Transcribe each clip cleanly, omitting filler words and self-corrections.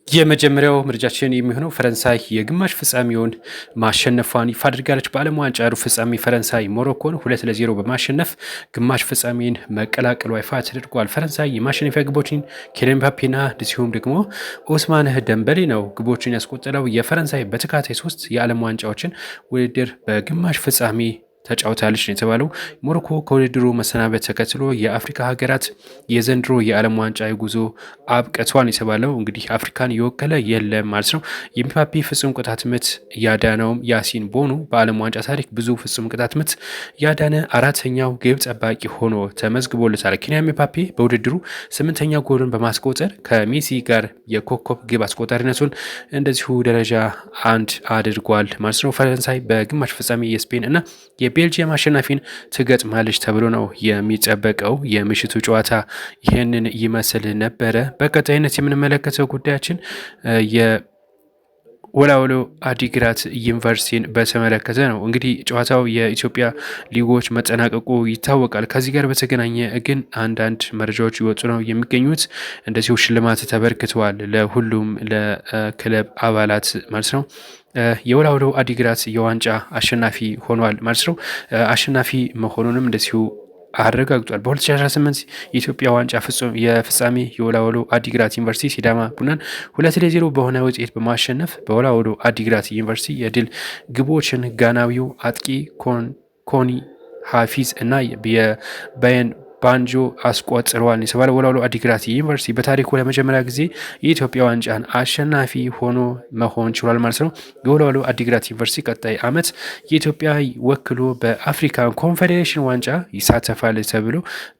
የመጀመሪያው ምርጫችን የሚሆነው ፈረንሳይ የግማሽ ፍጻሜውን ማሸነፏን ይፋ አድርጋለች። በዓለም ዋንጫ ሩብ ፍጻሜ ፈረንሳይ ሞሮኮን 2-0 በማሸነፍ ግማሽ ፍጻሜን መቀላቀሏ ይፋ ተደርጓል። ፈረንሳይ የማሸነፊያ ግቦችን ኪሊያን ምባፔና እንዲሁም ደግሞ ኦስማን ደንበሌ ነው ግቦችን ያስቆጠረው። የፈረንሳይ በተከታታይ 3 የዓለም ዋንጫዎችን ውድድር በግማሽ ፍጻሜ ተጫውታለች ነው የተባለው። ሞሮኮ ከውድድሩ መሰናበት ተከትሎ የአፍሪካ ሀገራት የዘንድሮ የዓለም ዋንጫ ጉዞ አብቅቷል የተባለው እንግዲህ አፍሪካን የወከለ የለም ማለት ነው። የምባፔ ፍጹም ቅጣት ምት ያዳነውም ያሲን ቦኑ በዓለም ዋንጫ ታሪክ ብዙ ፍጹም ቅጣት ምት ያዳነ አራተኛው ግብ ጠባቂ ሆኖ ተመዝግቦለታል። ኪሊያን ምባፔ በውድድሩ 8ኛ ጎልን በማስቆጠር ከሜሲ ጋር የኮከብ ግብ አስቆጣሪነቱን እንደዚሁ ደረጃ 1 አድርጓል ማለት ነው። ፈረንሳይ በግማሽ ፍጻሜ የስፔን እና የቤልጂየም አሸናፊን ትገጥማለች ተብሎ ነው የሚጠበቀው። የምሽቱ ጨዋታ ይህንን ይመስል ነበረ። በቀጣይነት የምንመለከተው ጉዳያችን የወላወሎ አዲግራት ዩኒቨርሲቲን በተመለከተ ነው። እንግዲህ ጨዋታው የኢትዮጵያ ሊጎች መጠናቀቁ ይታወቃል። ከዚህ ጋር በተገናኘ ግን አንዳንድ መረጃዎች ይወጡ ነው የሚገኙት። እንደዚሁ ሽልማት ተበርክተዋል ለሁሉም ለክለብ አባላት ማለት ነው። የወላወሎ አዲግራት የዋንጫ አሸናፊ ሆኗል ማለት ነው። አሸናፊ መሆኑንም እንደዚሁ አረጋግጧል። በ2018 የኢትዮጵያ ዋንጫ የፍጻሜ የወላወሎ አዲግራት ዩኒቨርሲቲ ሲዳማ ቡናን 2-0 በሆነ ውጤት በማሸነፍ በወላወሎ አዲግራት ዩኒቨርሲቲ የድል ግቦችን ጋናዊው አጥቂ ኮኒ ሀፊዝ እና የባየን ባንጆ አስቆጥረዋል የተባለ ወላወሎ አዲግራት ዩኒቨርሲቲ በታሪኩ ለመጀመሪያ ጊዜ የኢትዮጵያ ዋንጫን አሸናፊ ሆኖ መሆን ችሏል ማለት ነው። የወላወሎ አዲግራት ዩኒቨርሲቲ ቀጣይ ዓመት የኢትዮጵያ ወክሎ በአፍሪካ ኮንፌዴሬሽን ዋንጫ ይሳተፋል ተብሎ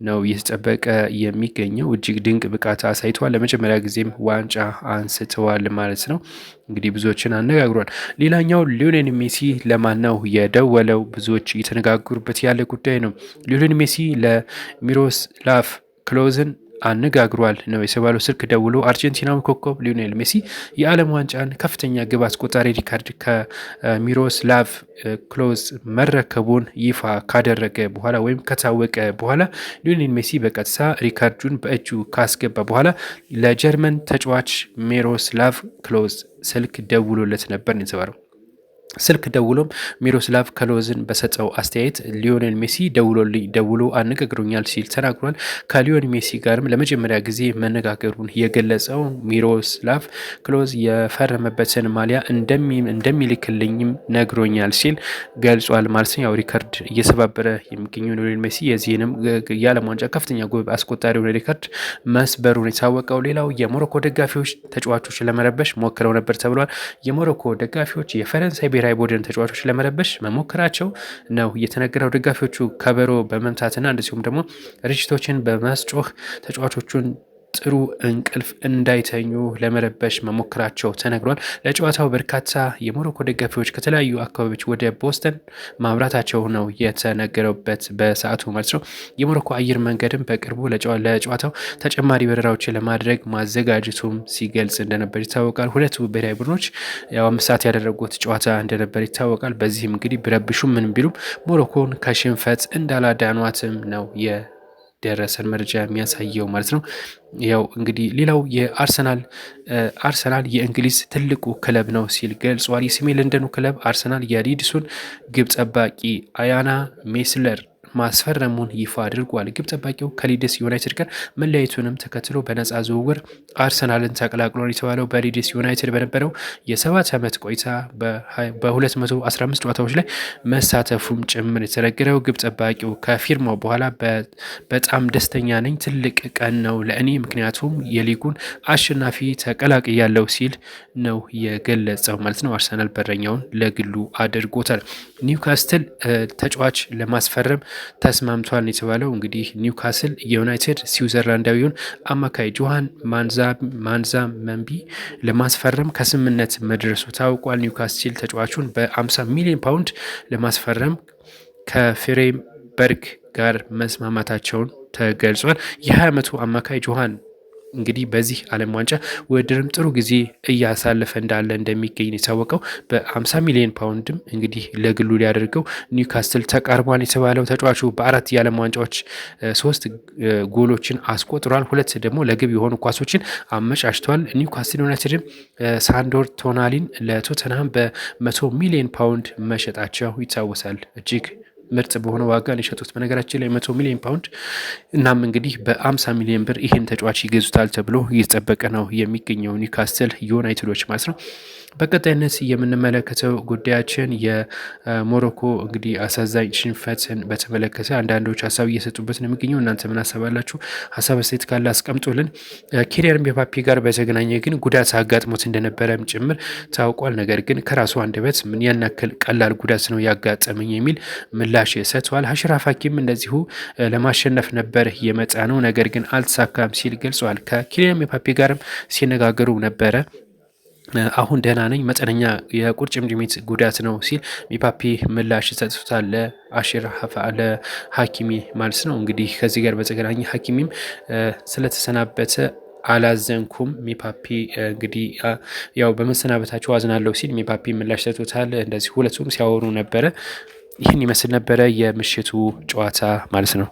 ነው እየተጠበቀ የሚገኘው። እጅግ ድንቅ ብቃት አሳይተዋል። ለመጀመሪያ ጊዜም ዋንጫ አንስተዋል ማለት ነው። እንግዲህ ብዙዎችን አነጋግሯል። ሌላኛው ሊዮኔል ሜሲ ለማን ነው የደወለው? ብዙዎች እየተነጋገሩበት ያለ ጉዳይ ነው። ሊዮኔል ሜሲ ለሚሮስላቭ ክሎዝን አነጋግሯል ነው የተባለው። ስልክ ደውሎ አርጀንቲናዊ ኮከብ ሊዮኔል ሜሲ የዓለም ዋንጫን ከፍተኛ ግብ አስቆጣሪ ሪካርድ ከሚሮስላቭ ክሎዝ መረከቡን ይፋ ካደረገ በኋላ ወይም ከታወቀ በኋላ ሊዮኔል ሜሲ በቀጥታ ሪካርዱን በእጁ ካስገባ በኋላ ለጀርመን ተጫዋች ሚሮስላቭ ክሎዝ ስልክ ደውሎለት ነበር ነው የተባለው። ስልክ ደውሎም ሚሮስላቭ ክሎዝን በሰጠው አስተያየት ሊዮኔል ሜሲ ደውሎ አነጋግሮኛል ሲል ተናግሯል። ከሊዮኔል ሜሲ ጋርም ለመጀመሪያ ጊዜ መነጋገሩን የገለጸው ሚሮስላቭ ክሎዝ የፈረመበትን ማሊያ እንደሚልክልኝም ነግሮኛል ሲል ገልጿል ማለት ነው። ያው ሪከርድ እየሰባበረ የሚገኘው ሊዮኔል ሜሲ የዚህንም የዓለም ዋንጫ ከፍተኛ ጎል አስቆጣሪውን ሪከርድ መስበሩን የታወቀው። ሌላው የሞሮኮ ደጋፊዎች ተጫዋቾች ለመረበሽ ሞክረው ነበር ተብሏል። የሞሮኮ ደጋፊዎች የፈረንሳይ ብሔራዊ ቡድን ተጫዋቾች ለመረበሽ መሞከራቸው ነው የተነገረው። ደጋፊዎቹ ከበሮ በመምታትና እንደዚሁም ደግሞ ርችቶችን በማስጮህ ተጫዋቾቹን ጥሩ እንቅልፍ እንዳይተኙ ለመረበሽ መሞከራቸው ተነግሯል። ለጨዋታው በርካታ የሞሮኮ ደጋፊዎች ከተለያዩ አካባቢዎች ወደ ቦስተን ማምራታቸው ነው የተነገረበት በሰዓቱ ማለት ነው። የሞሮኮ አየር መንገድም በቅርቡ ለጨዋታው ተጨማሪ በረራዎችን ለማድረግ ማዘጋጀቱም ሲገልጽ እንደነበር ይታወቃል። ሁለቱ ብሔራዊ ቡድኖች ያው 5 ሰዓት ያደረጉት ጨዋታ እንደነበር ይታወቃል። በዚህም እንግዲህ ቢረብሹም ምን ቢሉም ሞሮኮን ከሽንፈት እንዳላዳኗትም ነው ደረሰን መረጃ የሚያሳየው ማለት ነው። ያው እንግዲህ ሌላው አርሰናል የእንግሊዝ ትልቁ ክለብ ነው ሲል ገልጿል። የሰሜን ለንደኑ ክለብ አርሰናል የሊድሱን ግብ ጠባቂ አያና ሜስለር ማስፈረሙን ይፋ አድርጓል። ግብ ጠባቂው ከሊድስ ዩናይትድ ጋር መለያየቱንም ተከትሎ በነፃ ዝውውር አርሰናልን ተቀላቅሏል የተባለው በሊድስ ዩናይትድ በነበረው የ7 ዓመት ቆይታ በ215 ጨዋታዎች ላይ መሳተፉም ጭምር የተነገረው። ግብ ጠባቂው ከፊርማው በኋላ በጣም ደስተኛ ነኝ፣ ትልቅ ቀን ነው ለእኔ ምክንያቱም የሊጉን አሸናፊ ተቀላቅያለሁ ሲል ነው የገለጸው ማለት ነው። አርሰናል በረኛውን ለግሉ አድርጎታል። ኒውካስትል ተጫዋች ለማስፈረም ተስማምቷል የተባለው እንግዲህ ኒውካስል የዩናይትድ ስዊዘርላንዳዊውን አማካይ ጆሃን ማንዛ መንቢ ለማስፈረም ከስምምነት መድረሱ ታውቋል። ኒውካስል ተጫዋቹን በ50 ሚሊዮን ፓውንድ ለማስፈረም ከፍሬምበርግ ጋር መስማማታቸውን ተገልጿል። የ20 ዓመቱ አማካይ ጆሃን እንግዲህ በዚህ ዓለም ዋንጫ ውድድርም ጥሩ ጊዜ እያሳለፈ እንዳለ እንደሚገኝ የታወቀው በ50 ሚሊዮን ፓውንድም እንግዲህ ለግሉ ሊያደርገው ኒውካስትል ተቃርቧን የተባለው ተጫዋቹ በ4 የዓለም ዋንጫዎች 3 ጎሎችን አስቆጥሯል። 2 ደግሞ ለግብ የሆኑ ኳሶችን አመቻችተዋል። ኒውካስትል ዩናይትድም ሳንዶር ቶናሊን ለቶተንሃም በ100 ሚሊዮን ፓውንድ መሸጣቸው ይታወሳል። እጅግ ምርጥ በሆነ ዋጋ የሸጡት በነገራችን ላይ 100 ሚሊዮን ፓውንድ። እናም እንግዲህ በ50 ሚሊዮን ብር ይህን ተጫዋች ይገዙታል ተብሎ እየተጠበቀ ነው የሚገኘው ኒውካስትል ዩናይትዶች ማለት ነው። በቀጣይነት የምንመለከተው ጉዳያችን የሞሮኮ እንግዲህ አሳዛኝ ሽንፈትን በተመለከተ አንዳንዶች ሀሳብ እየሰጡበት ነው የሚገኘው። እናንተ ምን ሀሳባላችሁ? ሀሳብ አስተያየት ካለ አስቀምጡልን። ኪሊያን ምባፔ ጋር በተገናኘ ግን ጉዳት አጋጥሞት እንደነበረም ጭምር ታውቋል። ነገር ግን ከራሱ አንደበት ምን ያን ያክል ቀላል ጉዳት ነው ያጋጠመኝ የሚል ምላሽ ሰጥቷል። አሽራፍ ሀኪም እንደዚሁ ለማሸነፍ ነበር የመጣ ነው ነገር ግን አልተሳካም ሲል ገልጿል። ከኪሊያን ምባፔ ጋርም ሲነጋገሩ ነበረ። አሁን ደህና ነኝ፣ መጠነኛ የቁርጭምጭሚት ጉዳት ነው ሲል ምባፔ ምላሽ ሰጥቶታል ለሀኪሚ ማለት ነው። እንግዲህ ከዚህ ጋር በተገናኘ ሀኪሚም ስለተሰናበተ አላዘንኩም ምባፔ እንግዲህ ያው በመሰናበታቸው አዝናለሁ ሲል ምባፔ ምላሽ ሰጥቶታል። እንደዚህ ሁለቱም ሲያወሩ ነበረ። ይህን ይመስል ነበረ የምሽቱ ጨዋታ ማለት ነው።